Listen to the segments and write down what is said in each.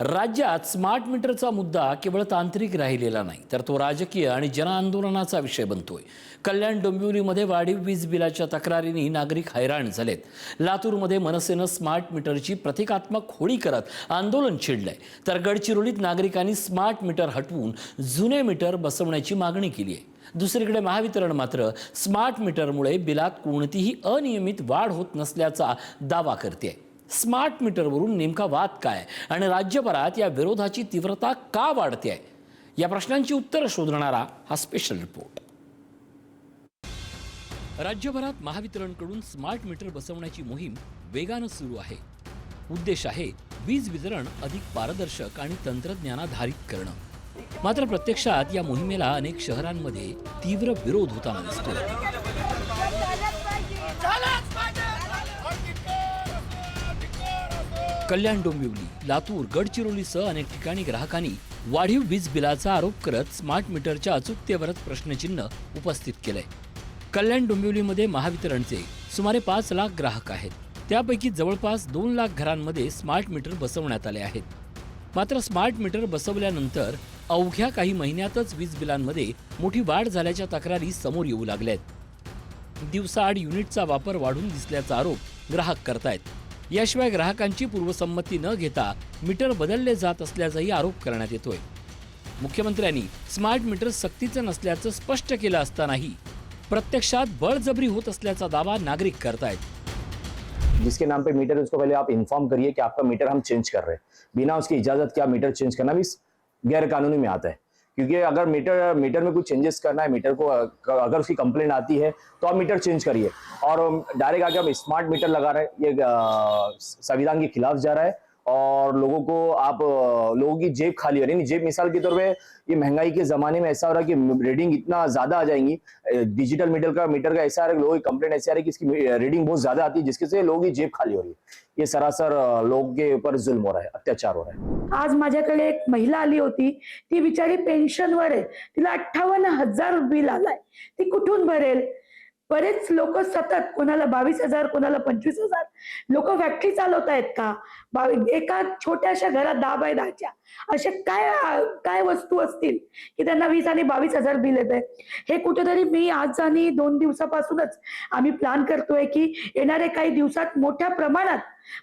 राज्यात स्मार्ट मीटरचा मुद्दा केवळ तांत्रिक राहिलेला नाही, तर तो राजकीय आणि जनआंदोलनाचा विषय बनतोय। कल्याण डोंबिवलीमध्ये वाढीव वीज बिलाच्या तक्रारींनी नागरिक हैराण झालेत। लातूरमध्ये मनसेनं स्मार्ट मीटरची प्रतिकात्मक होळी करत आंदोलन छेडलंय, तर गडचिरोलीत नागरिकांनी स्मार्ट मीटर हटवून जुने मीटर बसवण्याची मागणी केली आहे। दुसरीकडे महावितरण मात्र स्मार्ट मीटरमुळे बिलात कोणतीही अनियमित वाढ होत नसल्याचा दावा करते। स्मार्ट मीटरवरून नेमका वाद काय आणि राज्यभरात या विरोधाची तीव्रता का वाढते आहे, या प्रश्नांची उत्तरं शोधणारा हा स्पेशल रिपोर्ट। राज्यभरात महावितरणकडून स्मार्ट मीटर बसवण्याची मोहीम वेगानं सुरू आहे। उद्देश आहे वीज वितरण अधिक पारदर्शक आणि तंत्रज्ञानाधारित करणं। मात्र प्रत्यक्षात या मोहिमेला अनेक शहरांमध्ये तीव्र विरोध होताना दिसतो। कल्याण डोंबिवली, लातूर, गडचिरोलीसह अनेक ठिकाणी ग्राहकांनी वाढीव वीज बिलाचा आरोप करत स्मार्ट मीटरच्या अचूकतेवरच प्रश्नचिन्ह उपस्थित केलंय। कल्याण डोंबिवलीमध्ये महावितरणचे सुमारे 5 लाख ग्राहक आहेत। त्यापैकी जवळपास 2 लाख घरांमध्ये स्मार्ट मीटर बसवण्यात आले आहेत। मात्र स्मार्ट मीटर बसवल्यानंतर अवघ्या काही महिन्यातच वीज बिलांमध्ये मोठी वाढ झाल्याच्या तक्रारी समोर येऊ लागल्यात। दिवसाआड युनिटचा वापर वाढून दिसल्याचा आरोप ग्राहक करतायत। याशिवाय ग्राहकांची पूर्वसंमती न घेता मीटर बदलले जात असल्याचाही आरोप करण्यात येतोय। मुख्यमंत्र्यांनी स्मार्ट मीटर सक्तीचं नसल्याचं स्पष्ट केलं असतानाही प्रत्यक्षात बळजबरी होत असल्याचा दावा नागरिक करतायत। जिसके नाम पे मीटर, उसको पहले आप इन्फॉर्म करिए कि आपका मीटर हम चेंज कर रहे हैं। बिना उसकी इजाजत के आप मीटर चेंज करना भी गैर कानूनी में आता है, क्योंकि अगर मीटर में कुछ चेंजेस करना है, मीटर को अगर उसकी कंप्लेंट आती है तो आप मीटर चेंज करिए। और डायरेक्ट आके हम स्मार्ट मीटर लगा रहे हैं, ये संविधान के खिलाफ जा रहा है और लोगों की जेब खाली हो रही है। जेब मिसाल के तौर पे ये महंगाई के जमाने में ऐसा हो रहा है कि रीडिंग इतना ज्यादा आ जाएंगी। डिजिटल मीटर का ऐसा है, लोगों की कंप्लेंट ऐसी आ रही है कि इसकी रीडिंग बहुत ज्यादा आती है, जिसके से लोगों की जेब खाली हो रही है। ये सरासर लोगों के ऊपर जुल्म हो रहा है, अत्याचार हो रहा है। आज माझ्याकडे एक महिला आली होती, ती बिचारी पेन्शनवर आहे, तिला 58,000 बिल आलाय, ती कुठून भरेल? बरेच लोक सतत, कोणाला 22,000, कोणाला 25,000, लोक फॅक्टरी चालवत आहेत का? एका छोट्याशा घरात 10 बाय 10च्या असे काय वस्तू असतील की त्यांना 20 आणि 22,000 बिल येते? हे कुठेतरी मी आज आणि 2 दिवसापासूनच आम्ही प्लॅन करतोय की येणारे काही दिवसात मोठ्या प्रमाणात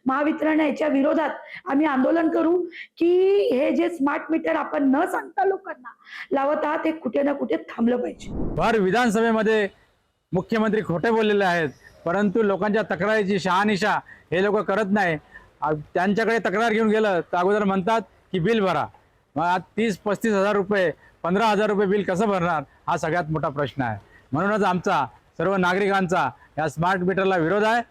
महावितरण याच्या विरोधात आम्ही आंदोलन करू की हे जे स्मार्ट मीटर आपण न सांगता लोकांना लावत आहात ते कुठे ना कुठे थांबलं पाहिजे। भर विधानसभेमध्ये मुख्यमंत्री खोटे बोललेले आहेत, परंतु लोकांच्या तक्रारीची शहानिशा हे लोक करत नाही। त्यांच्याकडे तक्रार घेऊन गेलं तर अगोदर म्हणतात की बिल भरा। मग आज 30-35 हजार रुपये, 15,000 रुपये बिल कसं भरणार, हा सगळ्यात मोठा प्रश्न आहे। म्हणूनच आमचा सर्व नागरिकांचा या स्मार्ट मीटरला विरोध आहे।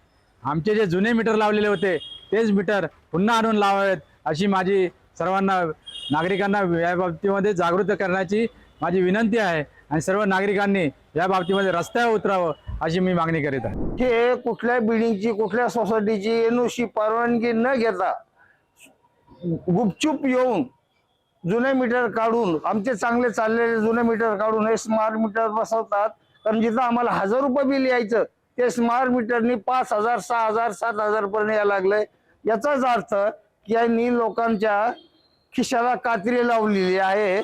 आमचे जे जुने मीटर लावलेले होते तेच मीटर पुन्हा आणून लावावेत, अशी माझी सर्वांना नागरिकांना या बाबतीमध्ये जागृत करण्याची माझी विनंती आहे आणि सर्व नागरिकांनी या बाबतीमध्ये रस्त्यावर उतरावं अशी मी मागणी करीत आहे। हे कुठल्या बिल्डिंगची, कुठल्या सोसायटीची एनओसी परवानगी न घेता गुपचूप येऊन जुने मीटर काढून, आमचे चांगले चाललेले जुने मीटर काढून हे स्मार्ट मीटर बसवतात। कारण जिथं आम्हाला 1000 रुपये बिल यायचं ते स्मार्ट मीटरनी 5,000, 6,000, 7,000 पर्यंत यायला लागलंय। याचाच अर्थ की यांनी लोकांच्या खिशाला कात्री लावलेली आहे,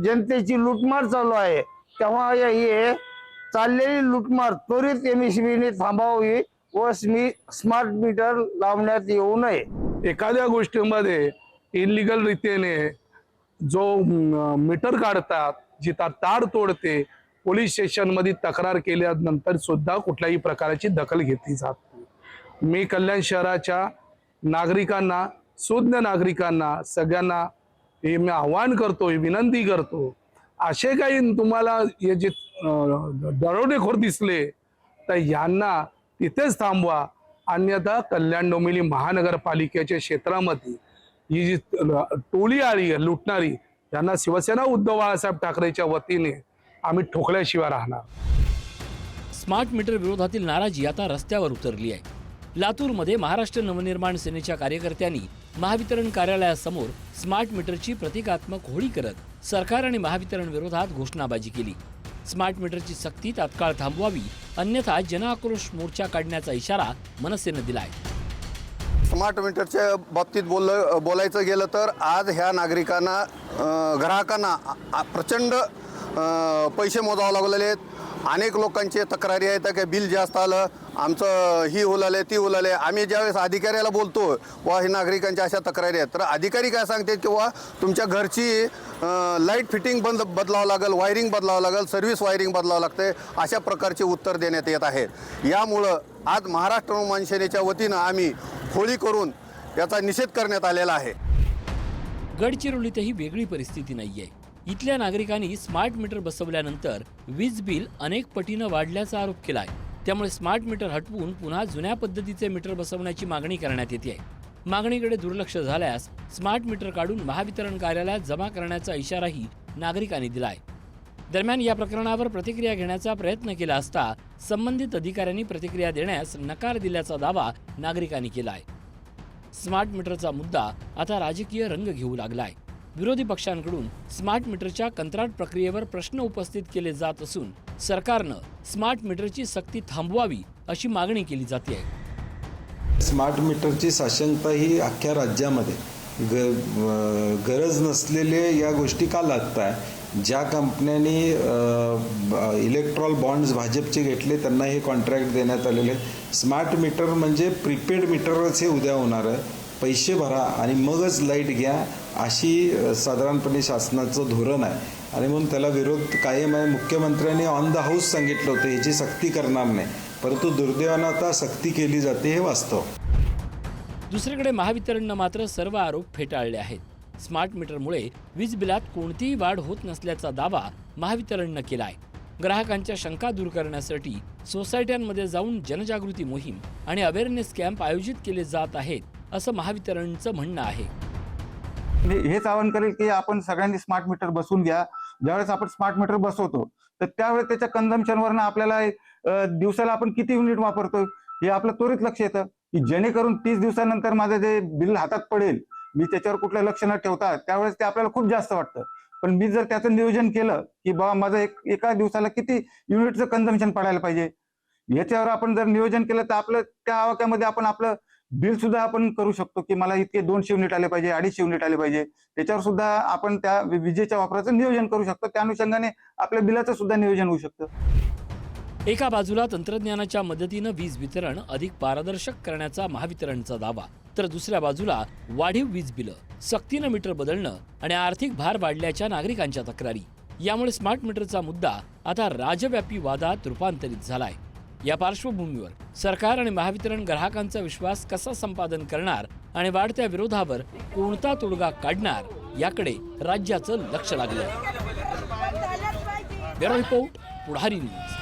जनतेची लूटमार चालू आहे। तेव्हा हे चाललेली लूटमार त्वरित एमएसबीने थांबवावी व स्मार्ट मीटर लावण्यात येऊ नये। एखाद्या गोष्टीमध्ये इलिगल रीतीने जो मीटर काढतात, जिथं तार तोडते, पोलीस स्टेशनमध्ये तक्रार केल्यानंतर सुद्धा कुठल्याही प्रकारची दखल घेतली जात नाही। मी कल्याण शहराच्या नागरिकांना, सुज्ञ नागरिकांना, सगळ्यांना हे मी आवाहन करतो, विनंती करतो, असे काही तुम्हाला हे जे दरोडेखोर दिसले तर यांना तिथेच थांबवा, अन्यथा कल्याण डोंबिवली महानगरपालिकेच्या क्षेत्रामध्ये ही जी टोळी आली आहे लुटणारी, त्यांना शिवसेना उद्धव बाळासाहेब ठाकरेच्या वतीने आम्ही ठोकल्याशिवाय राहणार। स्मार्ट मीटर विरोधातील नाराजी आता रस्त्यावर उतरली आहे। लातूरमध्ये महाराष्ट्र नवनिर्माण सेनेच्या कार्यकर्त्यांनी महावितरण कार्यालयासमोर स्मार्ट मीटरची प्रतिकात्मक होळी करत सरकार आणि महावितरण विरोधात घोषणाबाजी केली। स्मार्ट मीटरची सक्ती तात्काळ थांबवावी, अन्यथा जनआक्रोश मोर्चा काढण्याचा इशारा मनसेनं दिलाय। स्मार्ट मीटरच्या बाबतीत बोलायचं गेलं तर आज ह्या नागरिकांना ग्राहकांना प्रचंड पैसे मोजावे लागलेले आहेत. अनेक लोकांचे तक्रारी आहेत की बिल जास्त आलं, आमचं ही उलाले ती उलाले. आम्ही ज्यावेळेस अधिकाऱ्याला बोलतो वा हे नागरिकांच्या अशा तक्रारी आहेत, तर अधिकारी काय सांगतात की वा तुमच्या घरची लाईट फिटिंग बदलावं लागेल, वायरिंग बदलावं लागेल, सर्व्हिस वायरिंग बदलावं लागते, अशा प्रकारचे उत्तर देण्यात येत आहेत. यामुळं आज महाराष्ट्र नवमान सेनेच्या वतीनं आम्ही होळी करून याचा निषेध करण्यात आलेला आहे. गडचिरोलीतही वेगळी परिस्थिती नाहीये. इथल्या नागरिकांनी स्मार्ट मीटर बसवल्यानंतर वीज बिल अनेक पटीनं वाढल्याचा आरोप केलाय. त्यामुळे स्मार्ट मीटर हटवून पुन्हा जुन्या पद्धतीचे मीटर बसवण्याची मागणी करण्यात येते. मागणीकडे दुर्लक्ष झाल्यास स्मार्ट मीटर काढून महावितरण कार्यालयात जमा करण्याचा इशाराही नागरिकांनी दिलाय. दरम्यान या प्रकरणावर प्रतिक्रिया घेण्याचा प्रयत्न केला असता संबंधित अधिकाऱ्यांनी प्रतिक्रिया देण्यास नकार दिल्याचा दावा नागरिकांनी केलाय. स्मार्ट मीटरचा मुद्दा आता राजकीय रंग घेऊ लागलाय. विरोधी पक्षांकडून स्मार्ट मीटरच्या कंत्राट प्रक्रियेवर प्रश्न उपस्थित केले जात असून सरकारनं स्मार्ट मीटरची सक्ती थांबवावी अशी मागणी केली जाते. स्मार्ट मीटरची साशंकता ही अख्ख्या राज्यामध्ये गरज नसलेल्या या गोष्टी का लागत आहे. ज्या कंपन्यांनी इलेक्ट्रॉल बॉन्ड्स भाजपचे घेतले त्यांना हे कॉन्ट्रॅक्ट देण्यात आलेले. स्मार्ट मीटर म्हणजे प्रीपेड मीटरच हे उद्या होणार आहे. पैसे भरा आणि मगच लाईट घ्या अशी साधारणपणे शासनाचं धोरण आहे आणि म्हणून त्याला विरोध कायम आहे. मुख्यमंत्र्यांनी ऑन द हाऊस सांगितलं होतं याची सक्ती करणार नाही, परंतु दुर्दैवानं आता सक्ती केली जाते हे वास्तव. दुसरीकडे महावितरणनं मात्र सर्व आरोप फेटाळले आहेत. स्मार्ट मीटरमुळे वीज बिलात कोणतीही वाढ होत नसल्याचा दावा महावितरणनं केलाय. ग्राहकांच्या शंका दूर करण्यासाठी सोसायट्यांमध्ये जाऊन जनजागृती मोहीम आणि अवेअरनेस कॅम्प आयोजित केले जात आहेत असं महावितरणचं म्हणणं आहे. हेच आवाहन करेल की आपण सगळ्यांनी स्मार्ट मीटर बसवून घ्या. ज्यावेळेस आपण स्मार्ट मीटर बसवतो तर त्यावेळेस त्याच्या कन्झम्पशनवरनं आपल्याला दिवसाला आपण किती युनिट वापरतो हे आपलं त्वरित लक्ष येतं, की जेणेकरून 30 दिवसानंतर माझं जे बिल हातात पडेल मी त्याच्यावर कुठलं लक्ष न ठेवता त्यावेळेस ते आपल्याला खूप जास्त वाटतं. पण मी जर त्याचं नियोजन केलं की बाबा माझं एका दिवसाला किती युनिटचं कन्झम्पशन पडायला पाहिजे याच्यावर आपण जर नियोजन केलं तर आपलं त्या आवाक्यामध्ये आपण आपलं बिल सुद्धा आपण करू शकतो की मला इतके 200 युनिट आले पाहिजे, 250 युनिट आले पाहिजे. त्याच्यावर सुद्धा आपण त्या विजेच्या वापराचं नियोजन करू शकतो. त्या अनुषंगाने आपल्या बिलाचं सुद्धा नियोजन होऊ शकतं. एका बाजूला तंत्रज्ञानाच्या मदतीनं वीज वितरण अधिक पारदर्शक करण्याचा महावितरणचा दावा, तर दुसऱ्या बाजूला वाढीव वीज बिलं, सक्तीनं मीटर बदलणं आणि आर्थिक भार वाढल्याच्या नागरिकांच्या तक्रारी. यामुळे स्मार्ट मीटरचा मुद्दा आता राज्यव्यापी वादात रूपांतरित झालाय. या पार्श्वभूमीवर सरकार आणि महावितरण ग्राहकांचा विश्वास कसा संपादन करणार आणि वाढत्या विरोधावर कोणता तोडगा काढणार याकडे राज्याचं लक्ष लागलंय. ब्युरो रिपोर्ट, पुढारी न्यूज.